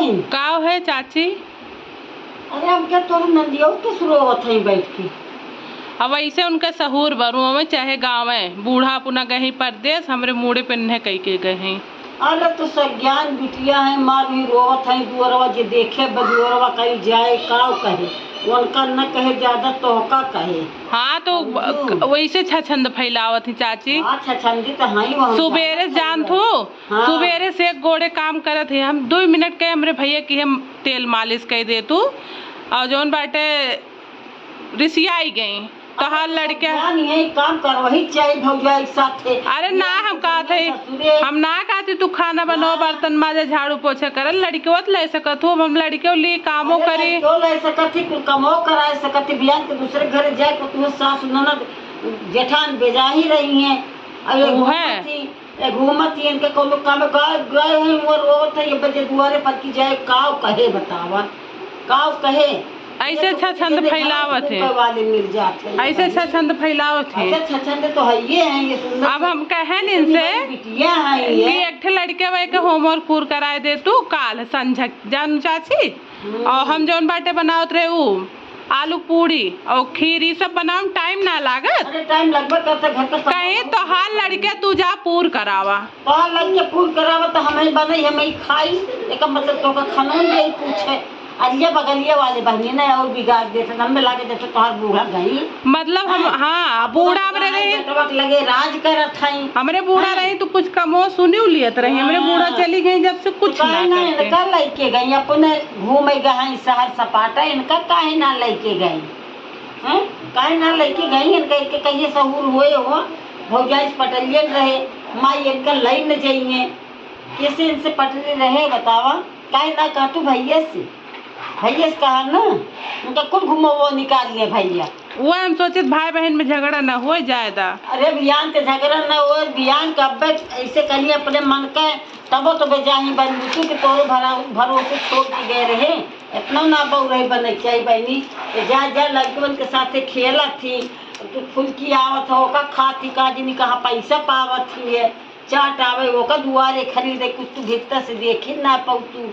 बहन का है चाची? अरे हम क्या तोर नंदियों के सुरोवत है बैठ के। अब ऐसे उनका सहूर बरुआ में चाहे गाँव में बूढ़ा अपना गही परदेश हमरे मुड़े पिन्ने कई के गए। अरे तो सज्ञान बिटिया है मार भी रोवत है दुअरवा जे देखे बदुअरवा कहीं जाए का कहे उनका न कहे ज्यादा तोहका कहे। हाँ तो वैसे छछंद फैलावत ही चाची। अच्छा छंदी तो हाई वहाँ सुबेरे जान थो। हाँ। सुबेरे से एक गोड़े काम करत है हम 2 मिनट के हमरे भैया की हम तेल मालिश कर दे तू और जौन बाटे रिसियाई गई तो हाल लड़के यही काम कर वही चाहिए भौजाई साथे। अरे ना हम कहते हम ना कहते तू खाना बनाओ बर्तन माजे झाड़ू पोछा कर लड़कियों ले सकत हो हम लड़कियों लिए कामों करे तो ले सकती कुल कमो कराए सकती बियान के दूसरे घर जाए तो तू सास ननद जेठान बेजा ही रही हैं। अब घूमती इनके को लोग काम गए हैं और रोवत है ये बजे दुआरे पर की जाए काव कहे बतावा काव कहे ऐसे छछंद फैलावत है वाले मिल जाते ऐसे छछंद फैलावत है। ऐसे छछंद तो है ये सुंदर। अब हम कहें इनसे बिटिया है ये एक ठे लड़के वे के होमवर्क पूर कराए दे तू काल संझक जान चाची और हम जौन बाटे बनावत रहे उ आलू पूरी और खीर ये सब बनाओ टाइम ना लागत। अरे टाइम लगभग करता घर का कहीं तो हाल लड़के तू जा पूर करावा तो लड़के पूर करावा तो हमें बने हमें खाई एक मतलब तो का खाना यही पूछे अलिया बगलिया वाले बहनी ने और बिगाड़ देते हम लाके देते तोहर बूढ़ा गई मतलब हम हाँ बूढ़ा हमरे रहे लगे राज करत हई हमरे बूढ़ा रही तो कुछ कमो सुनी लियत रही हमरे बूढ़ा चली गई जब से कुछ ना इनका लेके गई अपने घूमे गई शहर सपाटा इनका काहे ना लेके गई हैं काहे ना लेके गई इनका के कहिए सहूर हुए हो भौजाई पटलियन रहे माई इनका लई न जाइए कैसे इनसे पटली रहे बतावा काहे ना कहतू भैया से कहा ना उनका कुल घूमो वो निकाल लिया भैया वो हम सोचे भाई बहन में झगड़ा न हो जाएगा। अरे बियान के झगड़ा न हो बियान का अब ऐसे करिए अपने मन का तबो तो बेजाही बन के तोरो भरोसे छोड़ के गए रहे इतना ना बहु रही बने चाहिए बहनी जा लड़कन के साथे खेला थी तो फुल्की आवत हो का खाती का जिनी कहाँ पैसा पावत थी है चाट आवे वो का दुआरे खरीदे कुछ तू भीतर से देखी ना पाऊ तू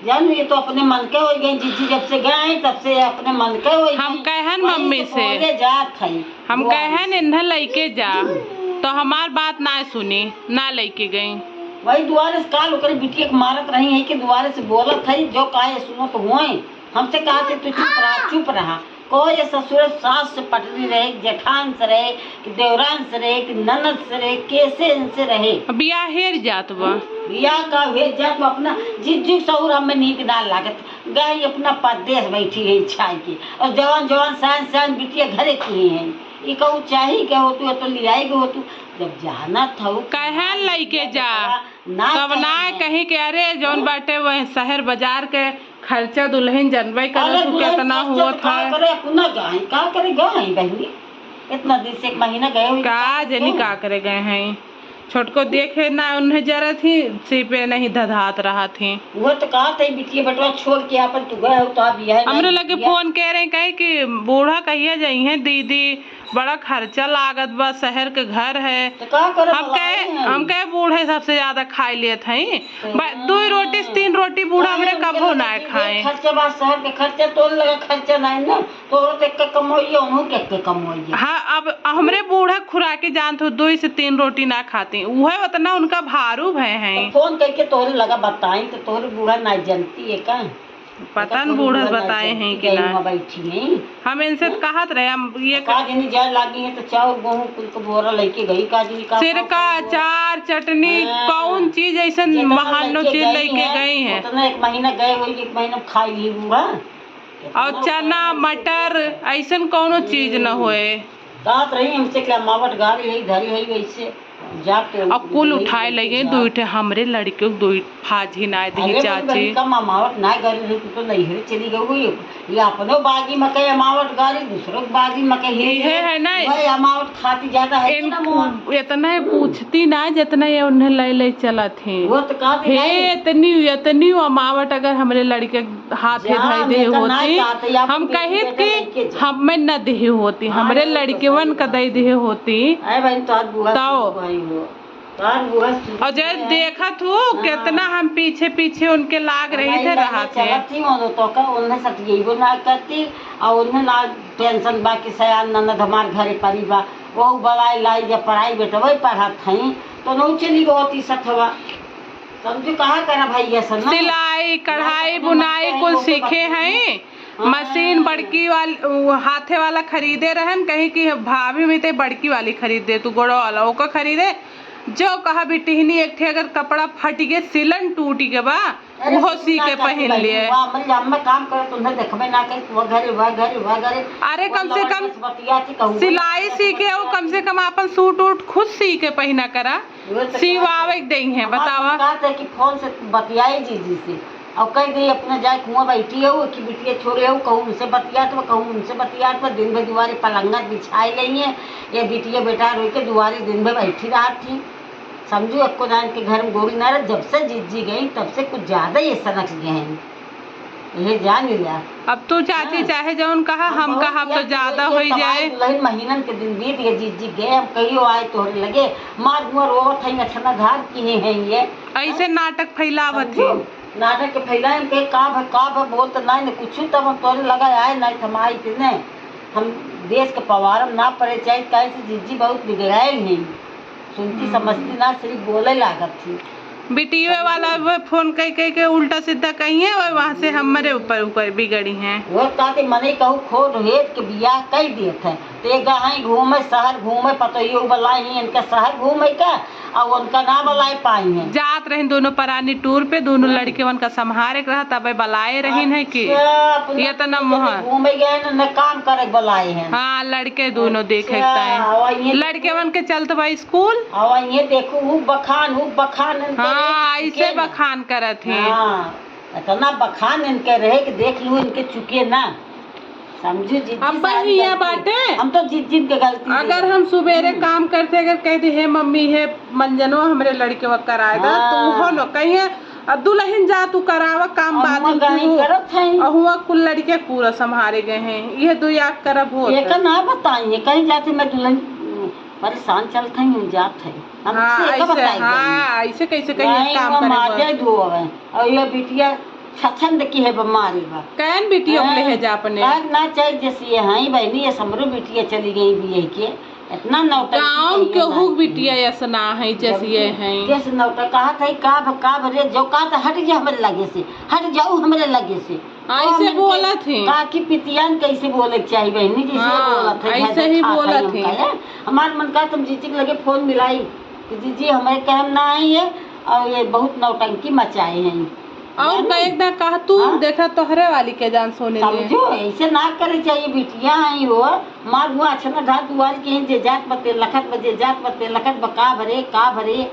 जान ये तो अपने मन के हो गई जीजी जब से गए तब से अपने मन के हो हम कहन मम्मी से जात थी हम कहन इन्हें लेके जा तो हमार बात ना सुनी ना लेके गई वही दुआरे से काल ओकरे बिटिया मारत रही है कि दुआरे से बोलत थी जो काहे सुनो तो हुए हमसे कहा थे तू चुप रहा कोई ससुर सास से पटरी रहे जेठान से रहे कि देवरान से रहे कि ननद से रहे कैसे इनसे रहे बिया हेर जात बा बिया का हेर जात अपना जिज्जू सहुर हमें नीक डाल लागत गई अपना परदेश बैठी है छाई की और जवान जवान सान बिटिया घरे की है ये कहूँ चाहिए क्या हो तू तो ले आएगी हो तू जब जाना था कहन लेके जा तब ना कहीं के अरे जौन बाटे वह शहर बाजार के खर्चा दुल्हन जनबे करे तू कितना हुआ था करे अपना गए का करे गए बहनी इतना दिन से 1 महीना गए हुए का जनी का करे गए हैं छोटको देखे ना उन्हें जरा थी सिपे नहीं धधात रहा थी वो तो कहा था बिटिया बटवा छोड़ के अपन तू गए हो तो अब यह हमरे लगे फोन कह रहे कहे कि बूढ़ा कहिए जाई है दीदी बड़ा खर्चा लागत बा शहर के घर है तो हम कहे बूढ़े सबसे ज्यादा खाई लेत हैं 2 रोटी 3 रोटी बूढ़ा हमरे कबो ना खाए खर्चा बा शहर के खर्चा तो लगा खर्चा नहीं ना तो देख के कमाइए उन्हों के कमाइए। हाँ अब हमरे बूढ़ा खुराकी जानत हो 2 से 3 रोटी ना खाते वह उतना उनका भारू भय है तो फोन करके तोरे लगा बताई तो तोरे बूढ़ा ना जानती है का पता न बूढ़ा बताए हैं कि ना बैठी है हम इनसे कहत रहे हम ये काजनी जाए लागी है तो चाव गेहूं कुल को बोरा लेके गई काजनी का सिरका अचार चटनी कौन चीज ऐसा महानो चीज लेके गई है तो 1 महीना गए हुई 1 महीना खाई ली बूढ़ा और चना मटर ऐसा कोनो चीज न होए कहत रही हमसे क्या मावट गाड़ी है धरी है वैसे जाके अब कुल उठाए लगे 2 हमरे लड़के 2 फाजी ना दी चाची का मावट ना गाड़ी तो नहीं है चली गई ये अपनो बागी मकई अमावट गाड़ी दूसरों बागी मकई है ना भाई अमावट खाती ज्यादा है इतना पूछती ना जितना ये उन्हें ले चला थे वो तो कहते हे इतनी अमावट अगर हमरे लड़के हाथ धर दे होती हम कहित कि हमें न दे होती हमरे लड़केवन का दे होती तो और जब देखा तू कितना हम पीछे पीछे उनके लाग रही थे रहा थे चलती तो का उन्हें सटिएबो ना करती और उन्हें ना टेंशन बा कि सयान ननद हमार घरे परी बा वो बलाई लाई जब पढ़ाई बेटा वही पढ़त थी तो नौ चली गई सठवा समझो कहा करा भैया सब ना सिलाई कढ़ाई बुनाई कुल सीखे हैं मशीन बड़की वाली हाथे वाला खरीदे रहन कहीं की भाभी में ते बड़की वाली खरीद दे तू गोड़ो वाला ओका खरीदे जो कहा बिटिहनी एक थे अगर कपड़ा फट गए सिलन टूट के बा वो सी के पहन लिए मैं काम करे तुम्हें देखबे ना कहीं वह घरे अरे कम से कम सिलाई सीखे हो कम से कम अपन सूट उट खुद सी के पहना करा सिवावे दें है बतावा कहते कि फोन से बतियाई जी से और कह दे अपने जाए कुआं बैठी हो कि बिटिया छोड़े हो कहूँ उनसे बतियात बा कहूँ उनसे बतियात बा दिन भर दुआरे पलंगा बिछाई गई है ये बिटिया बेटा रोई के दुआरे दिन भर बैठी रहा थी समझो एक को जान के घर में गोरी ना रहे जब से जीत गई तब से कुछ ज्यादा ही सनक गए हैं ये जान लिया अब तो चाची चाहे जौन कहा हम कहा तो ज्यादा हो जाए महीनन के दिन बीत गए जीत गए हम कहियो आए तोहरे लगे मार गुआर रोवत है अच्छा घाट किए हैं ये ऐसे नाटक फैलावत है नाटक के फैलाए के का बोलते नहीं कुछ तब हम तोरे लगा आए नहीं हम आई थी नहीं हम देश के पवारम ना पड़े चाहे कैसे जीजी बहुत बिगड़ायल हैं सुनती समझती ना सिर्फ बोले लागत थी बिटिया वाला वो फोन कह के उल्टा सीधा कही है और वहाँ से हमारे ऊपर बिगड़ी हैं वो ताकि मने कहूँ खोद हेत के बियाह कई दिए थे ते गए घूमे शहर घूमे पतो बलाई इनका शहर घूमे का और उनका ना बलाई पाई है जात रही दोनों परानी टूर पे दोनों लड़के उनका संहारे रहा तब बलाए रही है कि ये तो न घूमे गए न काम करे बलाए हैं हाँ लड़के दोनों देखे लड़के वन के चलते भाई स्कूल और ये देखो बखान हाँ ऐसे बखान करत है इतना बखान इनके रहे कि देख लू इनके चुके ना समझो अब ये बाटे हम तो जित के गलती अगर हम सुबेरे काम करते अगर कहते है मम्मी है मंजनो हमारे लड़के वक्त कराएगा तो हो लो कहीं दुल्हन जा तू करावा काम बाद हुआ कुल लड़के पूरा संभारे गए हैं ये दो याद करब हो ना बताइए कहीं जाते मैं दुल्हन परेशान चलते हैं जात है ऐसे कैसे कहीं काम और ये बिटिया छछंद की है बीमारी बा कैन बिटिया ले है जा अपने ना चाहिए जैसे ये हैं बहनी ये समरो बिटिया चली गई बीए के इतना नौटंकी गांव के हो बिटिया ऐसा ना है जैसे ये हैं जैसे नौटंकी कहा था का रे जो कहा था हट जा हमारे लगे से हट जाओ हमारे लगे से ऐसे बोला थे का की पितियान कैसे बोले चाहिए बहनी जैसे बोला था ऐसे ही बोला थे हमारे मन का तुम जीजी के लगे फोन मिलाई कि जीजी हमारे कहम ना आई है और ये बहुत नौटंकी मचाए हैं और एक बार कहा तू देखा तोहरे वाली के जान सोने समझो ऐसे ना करे चाहिए बिटिया आई हो मार हुआ अच्छा ना ढा दुआर के जे जात बते लखत बजे जात बते लखत बका भरे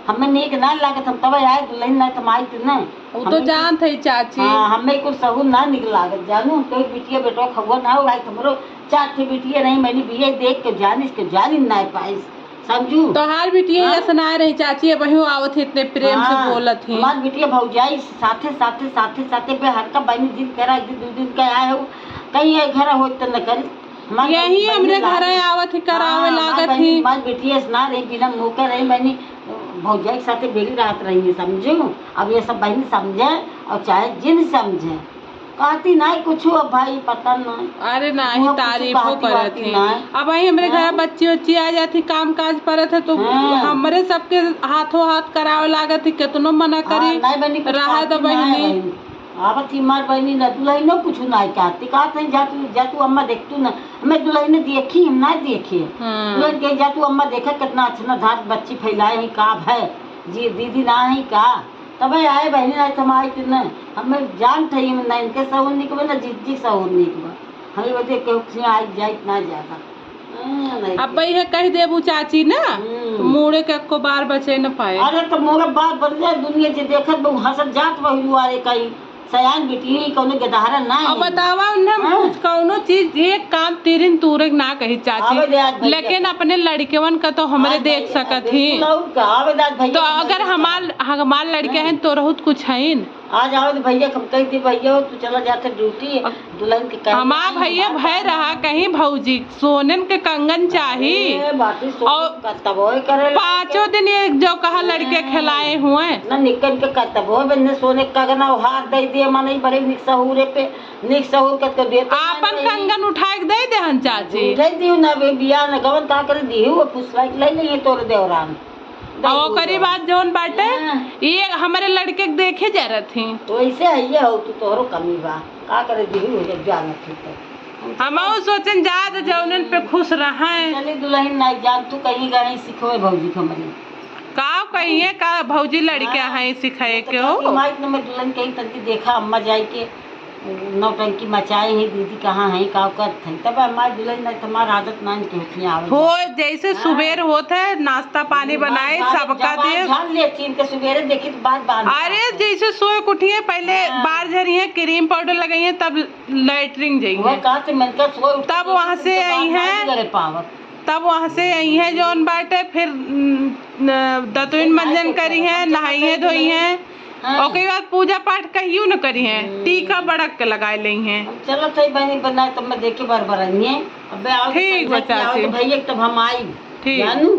हमें नीक ना लागत हम तब आए दुल्हन ना तुम आई ना वो तो जान थे चाची हमें कुछ सहू ना निक लागत जानू कोई बिटिया बेटो खगो ना हो तुमरो चार थे बिटिया नहीं मैंने बिया देख के जानी ना पाई समझू तो हार बिटिया ऐसा ना रही चाची बहू आवत इतने प्रेम से बोलत थी हमार बिटिया भौजाई साथे पे हर का बनी दिन करा दो दिन का आए हो कहीं घर हो तो न कर यही हमरे घर आवत ही करावे लागत थी हमार बिटिया ना रही बिना मुकर रही मैंने भौजाई के साथे बेली रात रही है समझू अब ये सब बहन समझे और चाहे जिन समझे कहती नहीं कुछ अब भाई पता नहीं अरे नहीं तारीफ करत थी अब वही हमारे घर बच्ची उच्ची आ जाती काम काज पर थे तो हमारे सबके हाथों हाथ करावे लागत थी कितनो मना करी रहा तो बहनी आवत मार बहनी न दुल्हन कुछ नहीं कहती जा तू अम्मा देख तू ना मैं दुल्हन देखी हम ना देखे दुल्हन के जा तू अम्मा देखा कितना अच्छा ना धार बच्ची फैलाए ही का है जी दीदी ना है का तब आए बहनी ना तुम आई थी ना हमें जान थे ना इनके सहूर निकबे ना जीजी सहूर निकबा हमें वजह के आई जाए ना ज्यादा अब भाई है कह देबू चाची ना मोड़े के को बार बचे न पाए अरे तो मोरे बात बढ़ जाए दुनिया जे देखत बहु हंसत जात बहु अरे कहीं सयान बिटी कौनो गदाहरा ना अब बतावा उन्हें कौनो चीज एक काम तीरिन तूरे ना कही चाची लेकिन अपने लड़केवन का तो हमारे देख सकत ही तो अगर हमार लड़के हैं तो बहुत कुछ है आ जाओ तो भैया कब कही थी भैया तू चला जाते ड्यूटी दुल्हन के हमार भैया भय रहा कहीं भौजी सोनन के कंगन चाहिए तब वो करे 5 दिन ये जो कहा लड़के खिलाए हुए ना निकल के तब वो बन्ने सोने का कंगन हाथ दे दिए माने बड़े निक सहूरे पे निक सहूर कर दे आपन कंगन उठा के दे देहन चाची उठा दियो ना बिया न गवन का कर दी वो पुछला ले लेंगे तोर देवरान और करी बात जोन बाटे ये हमारे लड़के के देखे जा रहे थी तो ऐसे है हो तू तोरो कमी बा का करे दी हो जब जाना थी तो हम सोचन जा जौनन पे खुश रहा है चली दुल्हन नहीं जान तू कहीं गई सिखवे भौजी हमारी का कहिए का भौजी लड़कियां हैं सिखाए के हो माइक न मैं दुल्हन कहीं तंती देखा अम्मा जाई के नौटंकी मचाई है दीदी कहाँ है का करत है तब हमारी दुल्हन नहीं तुम्हारा आदत नहीं के होती आवे हो जैसे सुबेर होता है नाश्ता पानी बनाए सबका दिए जान ले चीन के सुबेरे देखी तो बात बांध अरे जैसे सोए उठिए पहले बाहर झरी है क्रीम पाउडर लगाई है तब लैटरिन वो जाइए कहा से मन का सोए तब वहाँ से आई है तब वहाँ से आई है जौन बाटे फिर दतुन मंजन करी है नहाई है धोई है और कई बार पूजा पाठ कहियो न करी है टीका बड़क के लगाए ली है चलो सही बनी बनाए तब मैं देखे बार बार आई है अब ठीक बच्चा भैया तब हम आई ठीक जानू